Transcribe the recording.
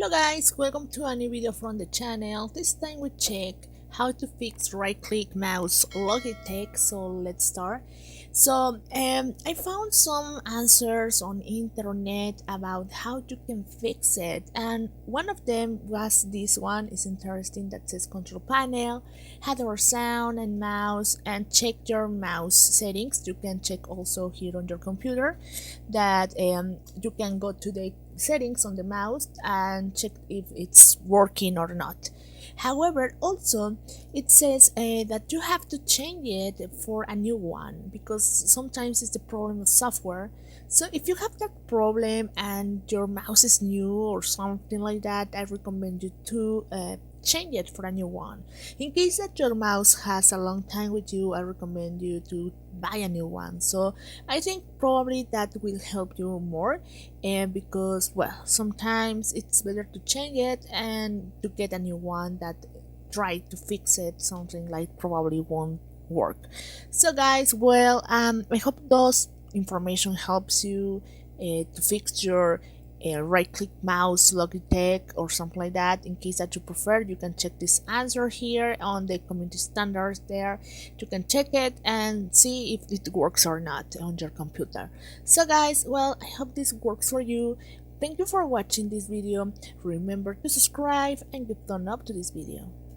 Hello guys, welcome to a new video from the channel. This time we check how to fix right click mouse Logitech. So let's start. I found some answers on internet about how you can fix it, and one of them was this one. Is interesting, that says control panel, header sound and mouse, and check your mouse settings. You can check also here on your computer that you can go to the settings on the mouse and check if it's working or not. However, also it says that you have to change it for a new one, because sometimes it's the problem of software. So if you have that problem and your mouse is new or something like that, I recommend you to change it for a new one. In case that your mouse has a long time with you, I recommend you to buy a new one. So I think probably that will help you more, and because, well, sometimes it's better to change it and to get a new one that try to fix it, something like probably won't work. So guys, well, I hope those information helps you to fix your right click mouse Logitech or something like that. In case that you prefer, you can check this answer here on the community standards. There you can check it and see if it works or not on your computer. So guys, well, I hope this works for you. Thank you for watching this video. Remember to subscribe and give thumb up to this video.